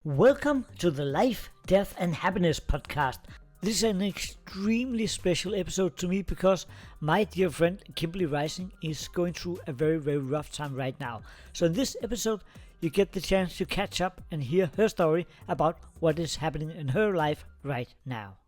Welcome to the Life, Death and Happiness podcast. This is an extremely special episode to me because my dear friend Kimberly Rising is going through a very, very rough time right now. So in this episode, you get the chance to catch up and hear her story about what is happening in her life right now.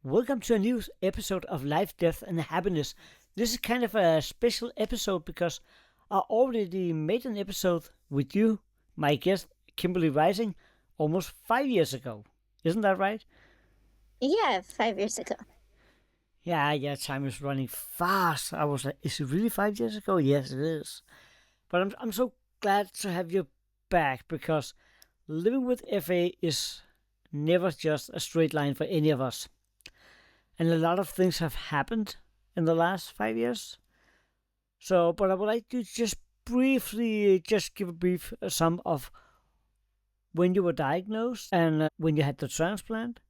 Welcome to a new episode of Life, Death and Happiness. This is kind of a special episode because I already made an episode with you, my guest, Kimberly Rising, almost 5 years ago. Isn't that right? Yeah, 5 years ago. Yeah, time is running fast. I was like, is it really 5 years ago? Yes, it is. But I'm so glad to have you back because living with FA is never just a straight line for any of us. And a lot of things have happened in the last 5 years. But I would like to just briefly give a brief sum of when you were diagnosed and when you had the transplant.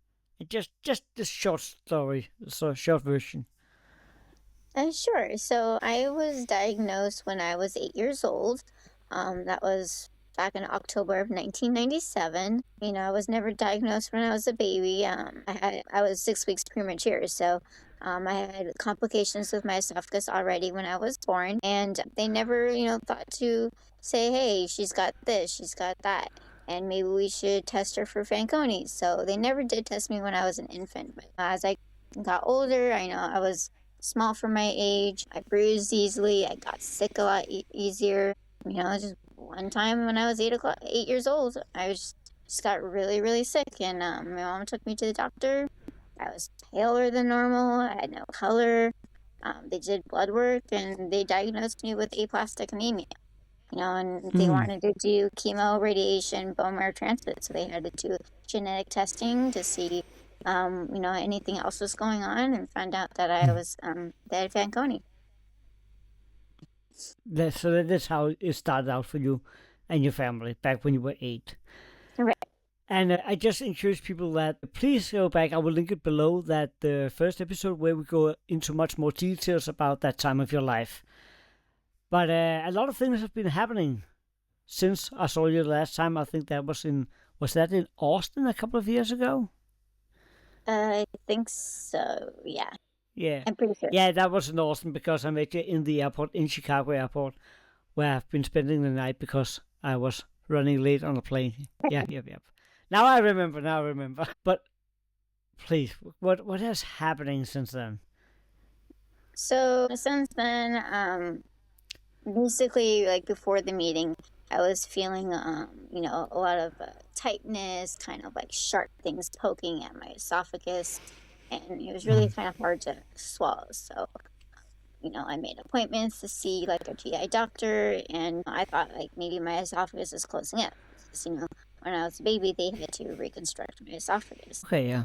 And just this short story, so short version. Sure. So I was diagnosed when I was 8 years old. That was back in October of 1997. I was never diagnosed when I was a baby. I was 6 weeks premature, so I had complications with my esophagus already when I was born, and they never, thought to say, hey, she's got this, she's got that, and maybe we should test her for Fanconi. So they never did test me when I was an infant, but as I got older, I know I was small for my age. I bruised easily. I got sick a lot easier. Just one time when I was 8 years old, I just got really, really sick, and my mom took me to the doctor. I was paler than normal. I had no color. They did blood work, and they diagnosed me with aplastic anemia. And they wanted to do chemo, radiation, bone marrow transplant, so they had to do genetic testing to see, anything else was going on, and found out that I was they had Fanconi. So that's how it started out for you and your family back when you were 8. Right. And I just encourage people that please go back. I will link it below, that the first episode where we go into much more details about that time of your life. But a lot of things have been happening since I saw you last time. I think that was in Austin a couple of years ago? I think so, yeah. Yeah. I'm pretty sure. Yeah, that was in Austin because I met you in the airport, in Chicago airport, where I've been spending the night because I was running late on a plane. Yeah. Now I remember. But please, what is happening since then? So since then, basically, like before the meeting, I was feeling, a lot of tightness, kind of like sharp things poking at my esophagus, and it was really kind of hard to swallow. So, I made appointments to see like a GI doctor, and I thought like maybe my esophagus is closing up. Because, when I was a baby, they had to reconstruct my esophagus. Okay, yeah.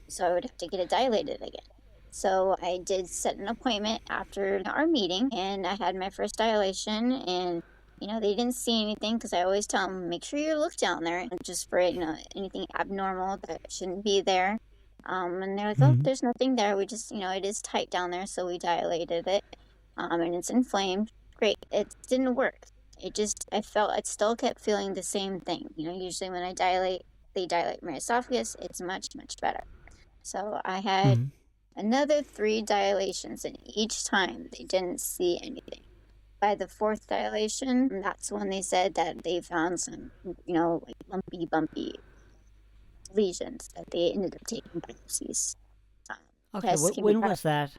So I would have to get it dilated again. So I did set an appointment after our meeting, and I had my first dilation, and they didn't see anything because I always tell them, make sure you look down there just for anything abnormal that shouldn't be there. And they're like, oh, there's nothing there. We just, it is tight down there, so we dilated it, and it's inflamed. Great. It didn't work. I still kept feeling the same thing. Usually when they dilate my esophagus, it's much, much better. So I had another 3 dilations, and each time they didn't see anything. By the 4th dilation, that's when they said that they found some, like bumpy lesions that they ended up taking biopsies. Okay, when was that?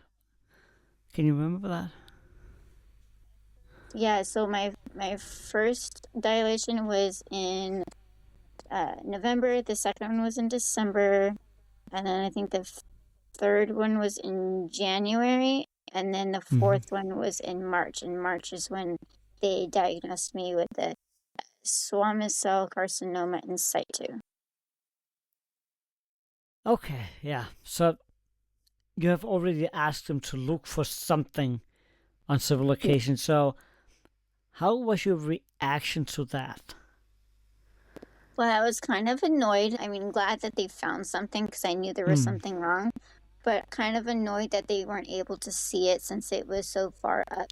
Can you remember that? Yeah, so my first dilation was in November. The second one was in December, and then I think the third one was in January, and then the 4th one was in March. And March is when they diagnosed me with the squamous cell carcinoma in situ. Okay, yeah. So you have already asked them to look for something on several occasions. So How was your reaction to that? Well, I was kind of annoyed. I mean, glad that they found something because I knew there was Mm, something wrong, but kind of annoyed that they weren't able to see it since it was so far up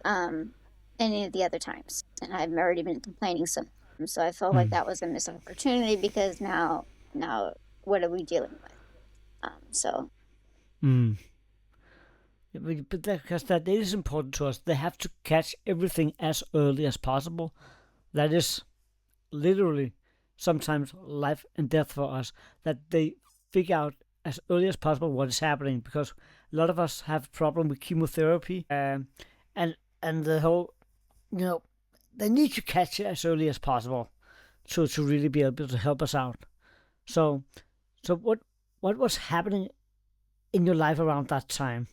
um, any of the other times. And I've already been complaining so I felt like mm, that was a missed opportunity because now what are we dealing with? So mm. Yeah, but because that is important to us. They have to catch everything as early as possible. That is literally sometimes life and death for us. That they figure out as early as possible what is happening, because a lot of us have problem with chemotherapy, and the whole, you know, they need to catch it as early as possible to really be able to help us out. So what was happening in your life around that time?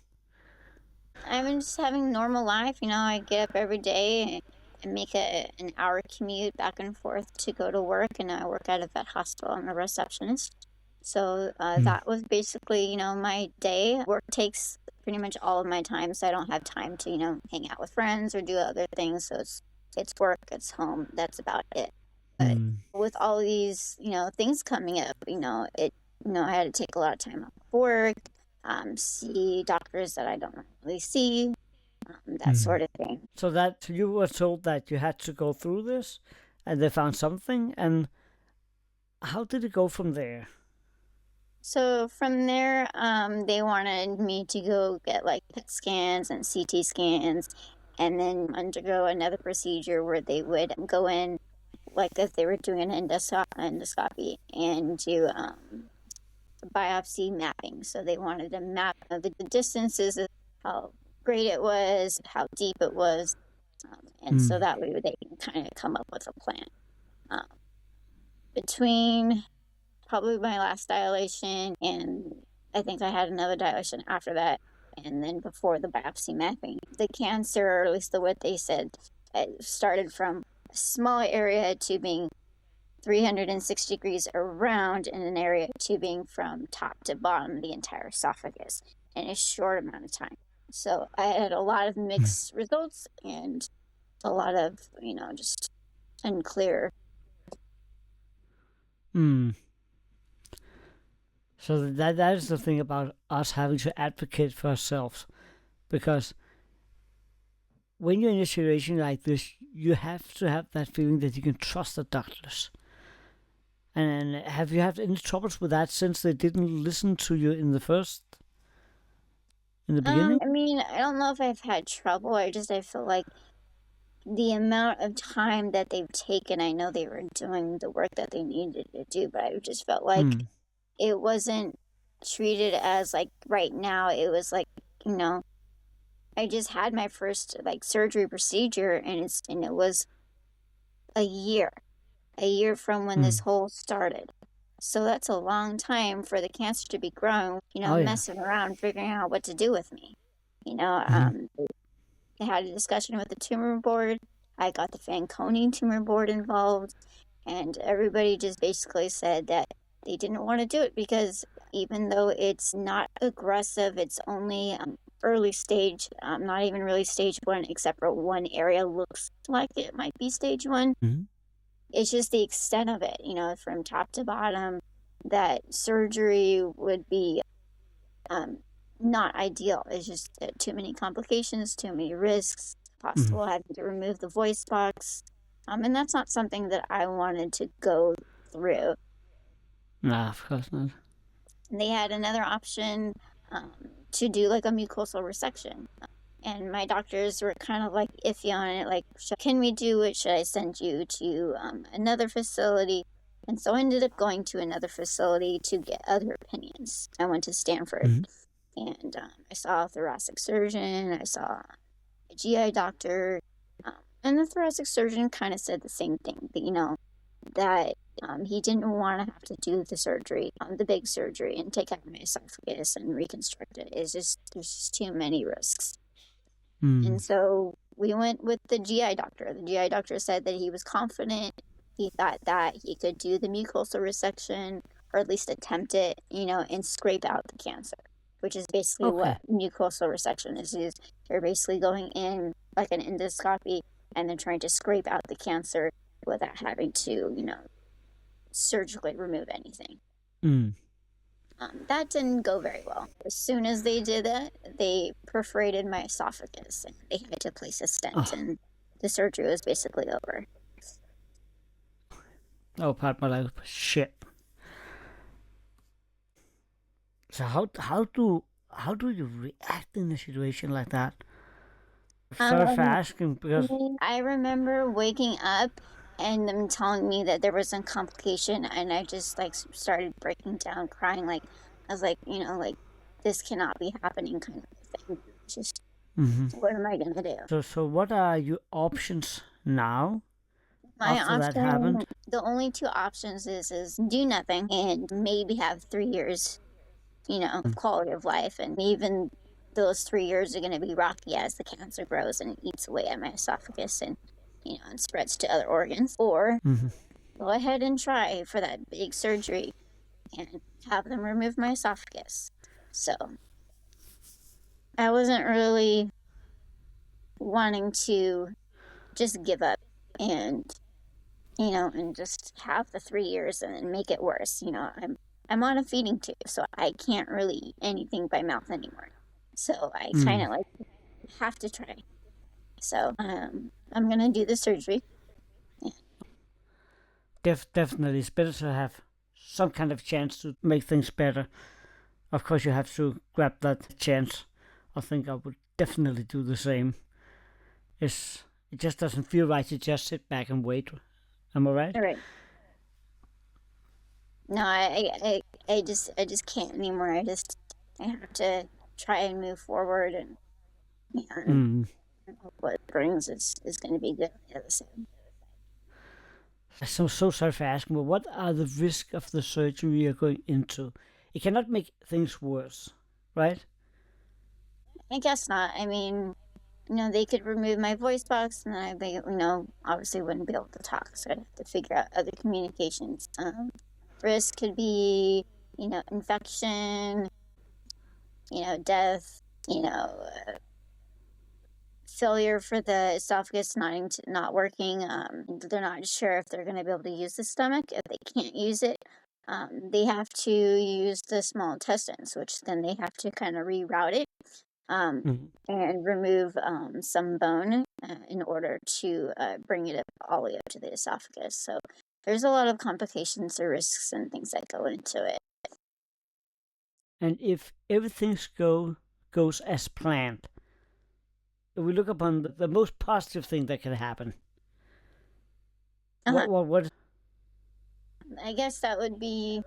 I'm just having a normal life. I get up every day and make an hour commute back and forth to go to work, and I work at a vet hospital. I'm a receptionist. So Mm, that was basically, my day. Work takes pretty much all of my time, so I don't have time to, hang out with friends or do other things. So it's work, it's home. That's about it. But mm, with all these, things coming up, I had to take a lot of time off work, see doctors that I don't really see, that mm. sort of thing. So that you were told that you had to go through this, and they found something. And how did it go from there? So from there, they wanted me to go get like PET scans and CT scans, and then undergo another procedure where they would go in, like if they were doing an endoscopy, and do biopsy mapping. So they wanted to map the distances of how great it was, how deep it was, and so Mm, that way they can kind of come up with a plan. Um, Between probably my last dilation, and I think I had another dilation after that, and then before the biopsy mapping, the cancer, or at least the what they said, it started from a small area to being 360 degrees around in an area tubing from top to bottom the entire esophagus in a short amount of time. So I had a lot of mm, mixed results and a lot of, just unclear. mm. So that is the thing about us having to advocate for ourselves, because when you're in a situation like this, you have to have that feeling that you can trust the doctors. And have you had any troubles with that since they didn't listen to you in the beginning? I mean, I don't know if I've had trouble. I feel like the amount of time that they've taken, I know they were doing the work that they needed to do, but I just felt like Mm, it wasn't treated as like right now. It was like, you know, I just had my first like surgery procedure, and it was a year, a year from when this mm. whole started. So that's a long time for the cancer to be growing, Oh yeah. messing around, figuring out what to do with me. You know, Mm-hmm. um, I had a discussion with the tumor board. I got the Fanconi tumor board involved, and everybody just basically said that they didn't want to do it because even though it's not aggressive, it's only early stage, not even really stage one, except for one area looks like it might be stage one. Mm-hmm. It's just the extent of it, from top to bottom, that surgery would be um, not ideal. It's just too many complications, too many risks, Mm-hmm. possible having to remove the voice box. And that's not something that I wanted to go through. Nah, of course not. They had another option um, to do like a mucosal resection. And my doctors were kind of like iffy on it, like, can we do it? Should I send you to another facility? And so I ended up going to another facility to get other opinions. I went to Stanford, Mm-hmm. and I saw a thoracic surgeon, I saw a GI doctor, and the thoracic surgeon kind of said the same thing, that, that he didn't want to have to do the surgery, the big surgery, and take out my esophagus and reconstruct it. There's just too many risks. Mm. And so we went with the GI doctor. The GI doctor said that he was confident. He thought that he could do the mucosal resection, or at least attempt it, and scrape out the cancer, which is basically Okay. what mucosal resection is. You're basically going in like an endoscopy and then trying to scrape out the cancer without having to, surgically remove anything. That didn't go very well. As soon as they did that, they perforated my esophagus and they had to place a stent, and the surgery was basically over. Oh, part my life, shit. So how do you react in a situation like that? Sorry for asking, because I remember waking up and them telling me that there was some complication, and I just like started breaking down, crying. Like I was like, this cannot be happening, kind of thing. Just what am I gonna do? So what are your options now? My after that happened? The only two options is do nothing and maybe have 3 years, of quality of life, and even those 3 years are going to be rocky as the cancer grows and eats away at my esophagus and and spreads to other organs, or go ahead and try for that big surgery and have them remove my esophagus. So I wasn't really wanting to just give up and and just have the 3 years and make it worse. I'm on a feeding tube, so I can't really eat anything by mouth anymore. So I kind of like have to try. So I'm gonna do the surgery. Definitely, it's better to have some kind of chance to make things better. Of course, you have to grab that chance. I think I would definitely do the same. It just doesn't feel right to just sit back and wait. Am I right? All right. No, I just can't anymore. I have to try and move forward, and what it brings is going to be good. So sorry for asking, but what are the risks of the surgery you're going into? It cannot make things worse, right? I guess not. I mean, they could remove my voice box, and I, obviously wouldn't be able to talk, so I'd have to figure out other communications. Risk could be, infection, death, failure for the esophagus not working. They're not sure if they're going to be able to use the stomach. If they can't use it, they have to use the small intestines, which then they have to kind of reroute it and remove some bone in order to bring it all the way up to the esophagus. So there's a lot of complications or risks and things that go into it. And if everything goes as planned, if we look upon the most positive thing that can happen, what? I guess that would be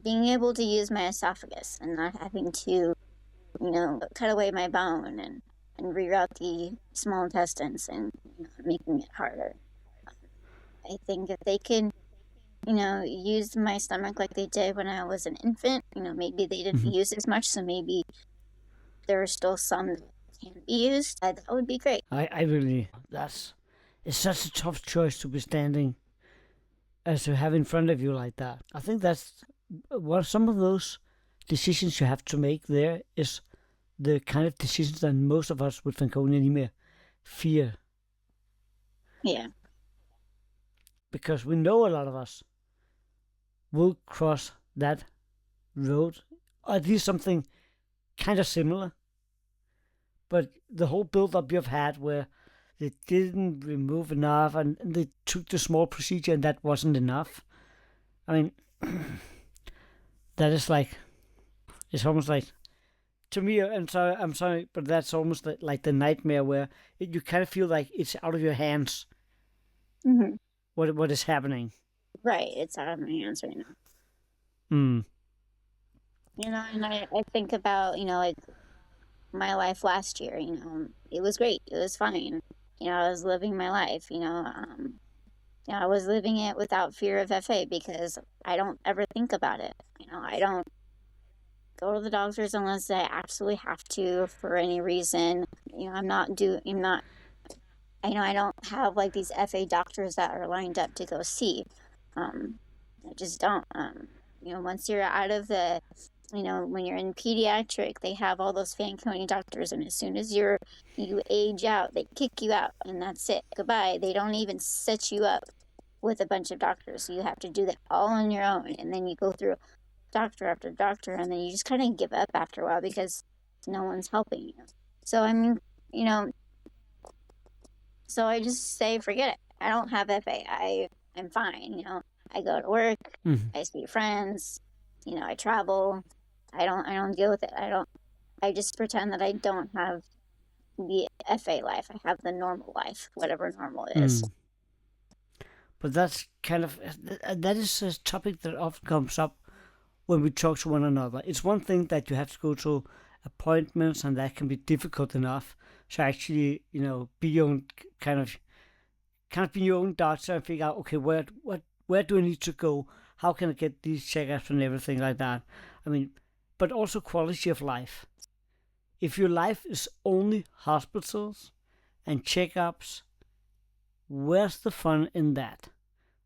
being able to use my esophagus and not having to, cut away my bone and reroute the small intestines and making it harder. I think if they could, use my stomach like they did when I was an infant, maybe they didn't use as much, so maybe there are still some that can be used. That would be great. I really, it's such a tough choice to be standing as to have in front of you like that. I think that's some of those decisions you have to make there is the kind of decisions that most of us with Fanconi Anemia fear. Yeah. Because we know a lot of us will cross that road, or at least something kind of similar. But the whole build-up you've had where they didn't remove enough and they took the small procedure and that wasn't enough. I mean, that is like, it's almost like, to me, I'm sorry, but that's almost like the nightmare where you kind of feel like it's out of your hands. What is happening? Right, it's out of my hands right now. And I think about, like my life last year, it was great. It was fine. I was living my life, I was living it without fear of FA because I don't ever think about it. I don't go to the doctors unless I absolutely have to for any reason. I don't have like these FA doctors that are lined up to go see. I just don't. Once you're out of the when you're in pediatric, they have all those Fanconi doctors, and as soon as you age out, they kick you out, and that's it. Goodbye. They don't even set you up with a bunch of doctors. So you have to do that all on your own, and then you go through doctor after doctor, and then you just kind of give up after a while because no one's helping you. So I mean, so I just say forget it. I don't have FA. I'm fine. I go to work. I see friends. I travel. I don't deal with it. I just pretend that I don't have the FA life. I have the normal life, whatever normal is. But that's that is a topic that often comes up when we talk to one another. It's one thing that you have to go to appointments, and that can be difficult enough. So actually, be your own be your own doctor and figure out, okay, where do I need to go? How can I get these checkups and everything like that? I mean, but also quality of life. If your life is only hospitals and checkups, where's the fun in that?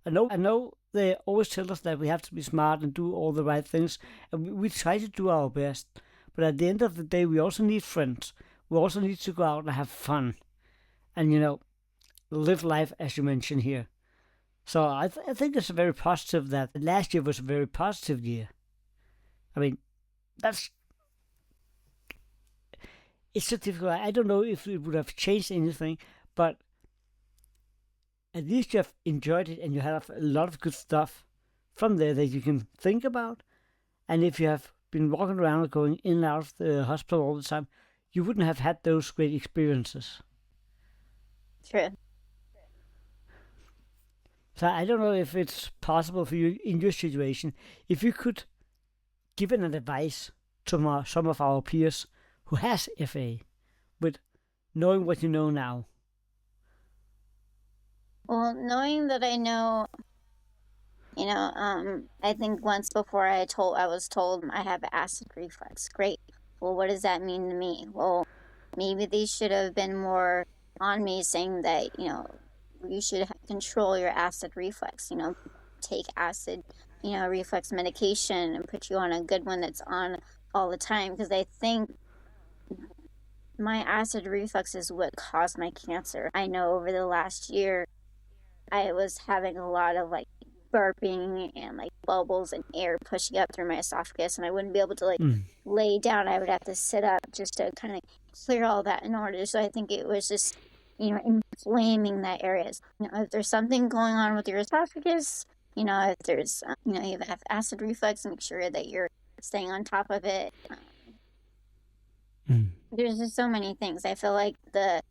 I know they always tell us that we have to be smart and do all the right things, and we try to do our best. But at the end of the day, we also need friends. We also need to go out and have fun, and live life, as you mentioned here. So I think it's very positive that last year was a very positive year. I mean, it's so difficult. I don't know if it would have changed anything, but at least you have enjoyed it, and you have a lot of good stuff from there that you can think about. And if you have been walking around and going in and out of the hospital all the time, you wouldn't have had those great experiences. True. So I don't know if it's possible for you in your situation, if you could give an advice to some of our peers who has FA, with knowing what you know now. Well, knowing that I know, I think once before I was told I have acid reflux. Great. Well, what does that mean to me? Well, maybe they should have been more on me, saying that, you should control your acid reflux, take acid, reflux medication and put you on a good one that's on all the time. Because I think my acid reflux is what caused my cancer. I know over the last year, I was having a lot of burping and bubbles and air pushing up through my esophagus, and I wouldn't be able to lay down. I would have to sit up just to kind of clear all that in order. So I think it was just inflaming that area. If there's something going on with your esophagus, if there's you have acid reflux, make sure that you're staying on top of it. There's just so many things. I feel like the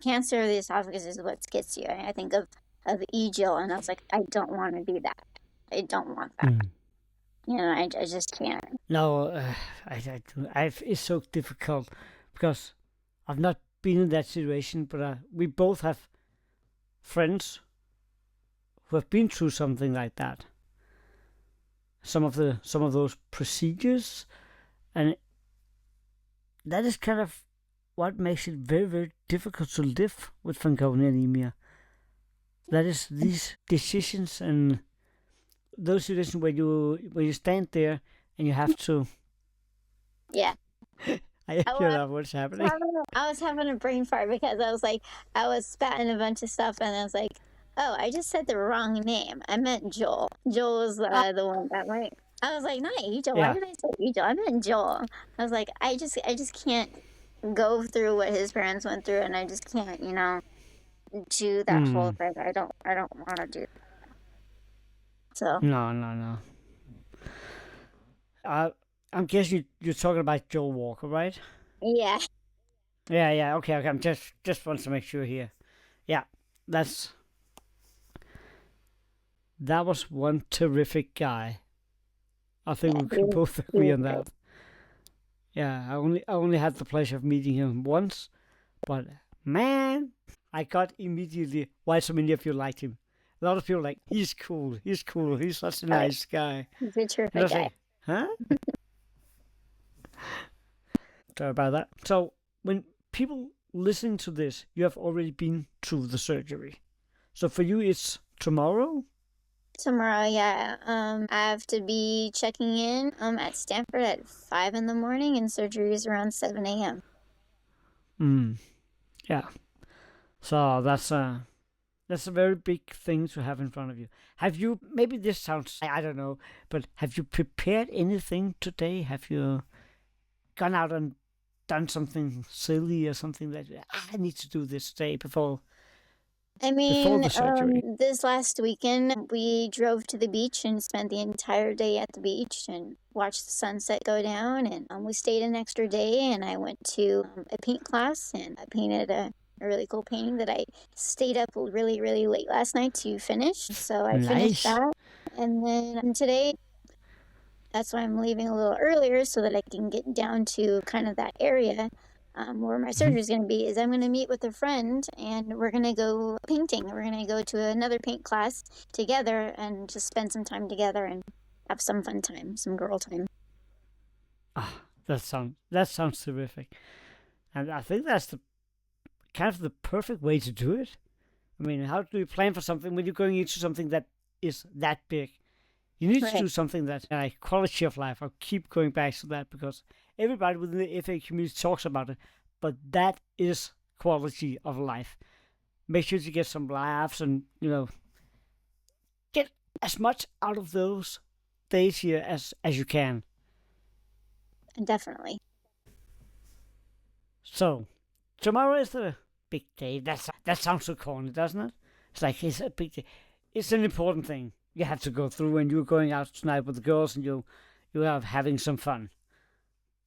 cancer of the esophagus is what gets you. I think of Egil, and I was like, I don't want to do that. I don't want that. I just can't. No, it's so difficult because I've not been in that situation, but we both have friends who have been through something like that. Some of those procedures, and that is kind of what makes it very, very difficult to live with Fanconi anemia. That is these decisions and those situations where you stand there and you have to. Yeah. I hear that what's happening. I was having a brain fart because I was spatting a bunch of stuff, and I was like, oh, I just said the wrong name. I meant Joel. Joel was the one that I was like, not Egil. Yeah. Why did I say Egil? I meant Joel. I was like, I just can't go through what his parents went through, and I just can't, do that whole thing. I don't want to do that. So No. I'm guessing you're talking about Joel Walker, right? Yeah. Yeah. Okay. I'm just want to make sure here. Yeah, that was one terrific guy. I think we can both agree on that. Yeah, I only had the pleasure of meeting him once, but man, I got immediately why so many of you liked him. A lot of people like, he's cool, he's such a nice guy. He's a terrific guy. Huh? Sorry about that. So when people listening to this, you have already been through the surgery. So for you, it's tomorrow? Tomorrow, yeah. I have to be checking in at Stanford at 5 in the morning, and surgery is around 7 a.m. Yeah. So that's a very big thing to have in front of you. Have you, maybe this sounds, I don't know, but have you prepared anything today? Have you gone out and done something silly or something that I need to do this today before the surgery? This last weekend, we drove to the beach and spent the entire day at the beach and watched the sunset go down. And we stayed an extra day, and I went to a paint class, and I painted a really cool painting that I stayed up really, really late last night to finish. So I finished Nice. that. And then today, that's why I'm leaving a little earlier so that I can get down to kind of that area where my surgery is going to be. Is I'm going to meet with a friend, and we're going to go painting. We're going to go to another paint class together and just spend some time together and have some fun time, some girl time. Ah, that sounds terrific, and I think that's the kind of the perfect way to do it. I mean, how do you plan for something when you're going into something that is that big? You need to do something that like quality of life. I'll keep going back to that because everybody within the FA community talks about it, but that is quality of life. Make sure to get some laughs and get as much out of those days here as you can. Definitely. So tomorrow is the big day. That sounds so corny, doesn't it? It's like it's a big day. It's an important thing you have to go through when you're going out tonight with the girls and you are having some fun.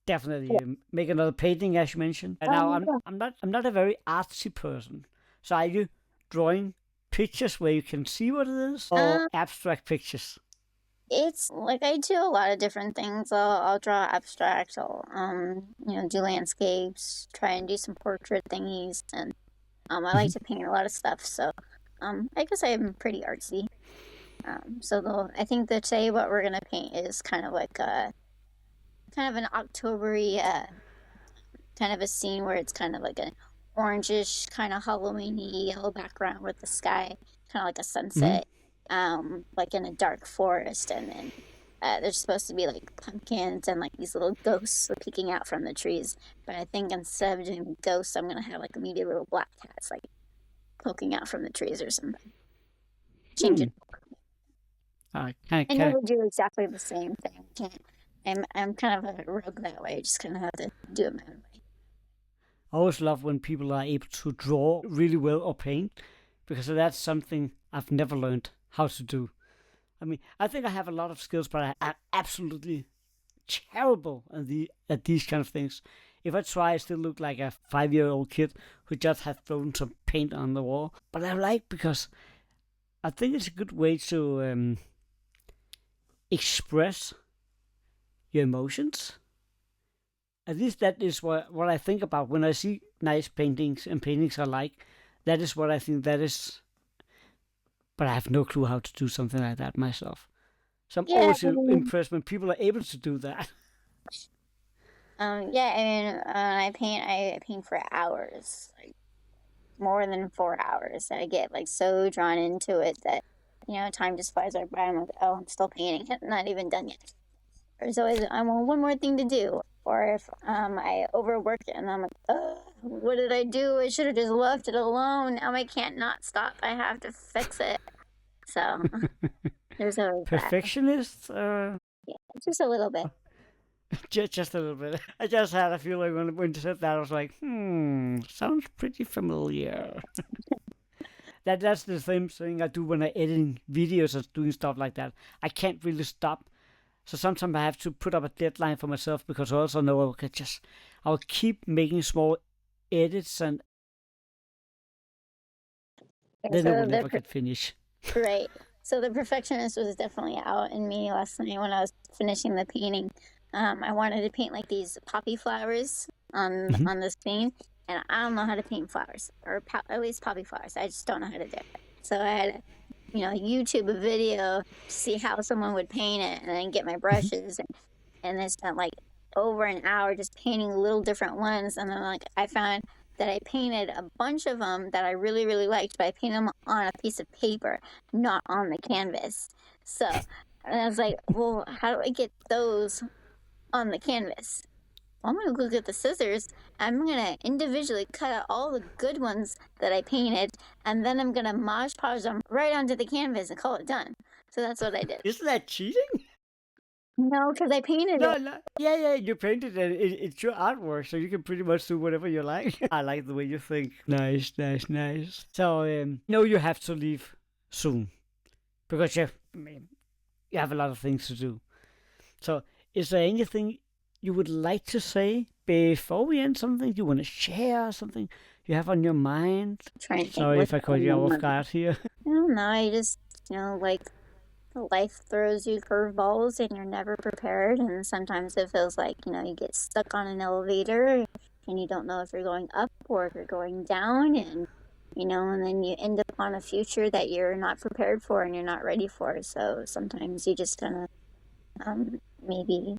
Definitely make another painting as you mentioned. And now I'm not a very artsy person. So are you drawing pictures where you can see what it is, or abstract pictures? It's like I do a lot of different things. I'll draw abstract. I'll do landscapes. Try and do some portrait thingies, and I like to paint a lot of stuff. So I guess I'm pretty artsy. I think that today what we're gonna paint is kind of like a kind of an October-y kind of a scene where it's kind of like an orangish kind of Halloween-y yellow background with the sky, kind of like a sunset, like in a dark forest, and then there's supposed to be like pumpkins and like these little ghosts peeking out from the trees. But I think instead of doing ghosts, I'm gonna have like maybe little black cats like poking out from the trees or something. Change it. I never do exactly the same thing. I'm kind of a rogue that way. I just kind of have to do it my own way. I always love when people are able to draw really well or paint, because that's something I've never learned how to do. I mean, I think I have a lot of skills, but I'm absolutely terrible at these kind of things. If I try, I still look like a 5-year-old kid who just has thrown some paint on the wall. But I like, because I think it's a good way to express your emotions. At least that is what I think about when I see nice paintings and paintings I like. That is what I think that is. But I have no clue how to do something like that myself. So I'm always impressed when people are able to do that. I paint for hours, like more than 4 hours. I get like so drawn into it that time just flies right by. I'm like, oh, I'm still painting. I'm not even done yet. There's always I want one more thing to do. Or if I overwork it and I'm like, what did I do? I should have just left it alone. Now I can't not stop. I have to fix it. So there's always Perfectionist? Yeah, just a little bit. Just a little bit. I just had a feeling when you said that, I was like, sounds pretty familiar. That's the same thing I do when I'm editing videos and doing stuff like that. I can't really stop. So sometimes I have to put up a deadline for myself, because I also know I'll keep making small edits, and then I will never get finished. Right. So the perfectionist was definitely out in me last night when I was finishing the painting. I wanted to paint like these poppy flowers on this painting, and I don't know how to paint flowers, or at least poppy flowers. I just don't know how to do it. So I had to YouTube a video to see how someone would paint it, and then get my brushes, and then spent like over an hour just painting little different ones, and then like I found that I painted a bunch of them that I really, really liked, but I painted them on a piece of paper, not on the canvas. So, and I was like, well, how do I get those on the canvas? Well, I'm going to go get the scissors. I'm going to individually cut out all the good ones that I painted, and then I'm going to Mod Podge them right onto the canvas and call it done. So that's what I did. Isn't that cheating? No, because I painted No, it. no. Yeah, you painted it. It's your artwork, so you can pretty much do whatever you like. I like the way you think. Nice. So, no, you have to leave soon because you have a lot of things to do. So, is there anything you would like to say before we end? Something you want to share? Something you have on your mind? Sorry if I caught you off guard here. I don't know. I just, like life throws you curveballs and you're never prepared. And sometimes it feels like, you get stuck on an elevator and you don't know if you're going up or if you're going down. And, and then you end up on a future that you're not prepared for and you're not ready for. So sometimes you just kind of maybe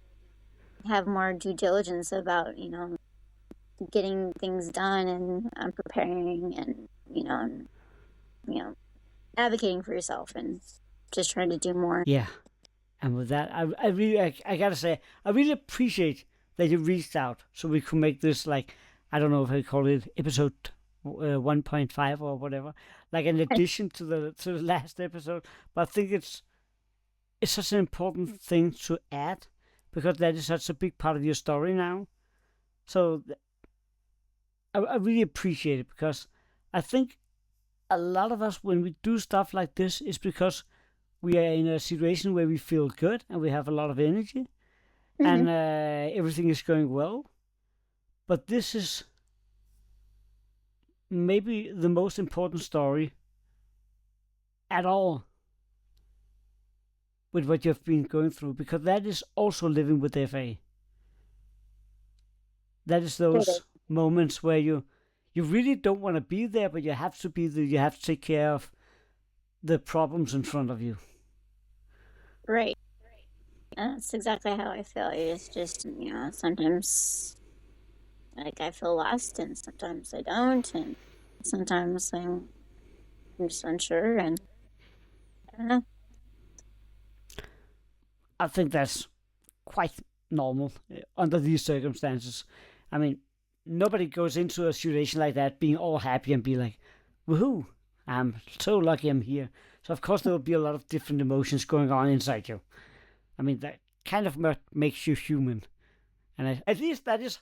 have more due diligence about, getting things done and preparing and, advocating for yourself and just trying to do more. Yeah. And with that, I really, I gotta say, I really appreciate that you reached out so we could make this, like, I don't know if I call it episode 1.5 or whatever, like an addition to the last episode. But I think it's such an important thing to add because that is such a big part of your story now. So I really appreciate it because I think a lot of us, when we do stuff like this, is because we are in a situation where we feel good and we have a lot of energy and everything is going well. But this is maybe the most important story at all with what you've been going through, because that is also living with FA. That is those moments where you really don't want to be there, but you have to be there. You have to take care of the problems in front of you. Right. That's exactly how I feel. It's just, sometimes like I feel lost and sometimes I don't. And sometimes I'm just unsure and I don't know. I think that's quite normal under these circumstances. I mean, nobody goes into a situation like that being all happy and be like, woohoo, I'm so lucky I'm here. So of course there will be a lot of different emotions going on inside you. I mean, that kind of makes you human. And at least that is,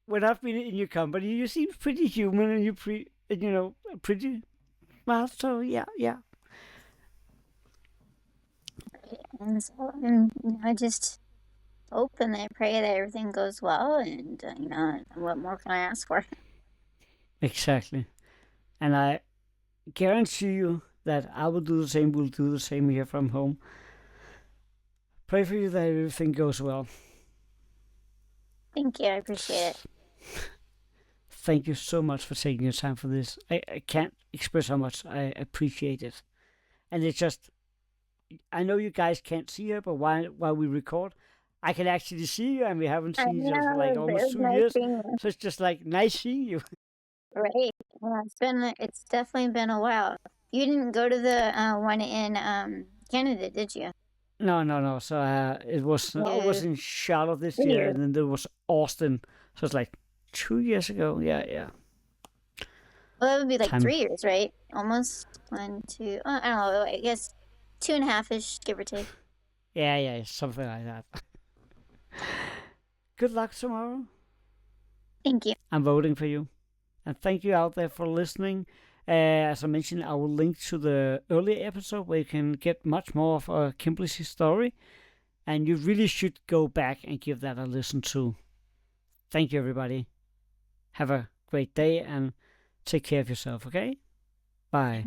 when I've been in your company, you seem pretty human and you're pretty well. So yeah. And so I just hope and I pray that everything goes well. And what more can I ask for? Exactly. And I guarantee you that I will do the same. We'll do the same here from home. Pray for you that everything goes well. Thank you. I appreciate it. Thank you so much for taking your time for this. I can't express how much I appreciate it. And it's just, I know you guys can't see her, but while we record, I can actually see you, and we haven't seen each other for like almost 2 years. So it's just like nice seeing you. Right. Yeah, it's definitely been a while. You didn't go to the one in Canada, did you? No. So it was in Charlotte this year, and then there was Austin. So it's like 2 years ago. Yeah. Well, that would be like 3 years, right? Almost 1, 2. I don't know. I guess 2.5-ish, give or take. Yeah, something like that. Good luck tomorrow. Thank you. I'm voting for you. And thank you out there for listening. As I mentioned, I will link to the earlier episode where you can get much more of Kimberly's story. And you really should go back and give that a listen too. Thank you, everybody. Have a great day and take care of yourself, okay? Bye.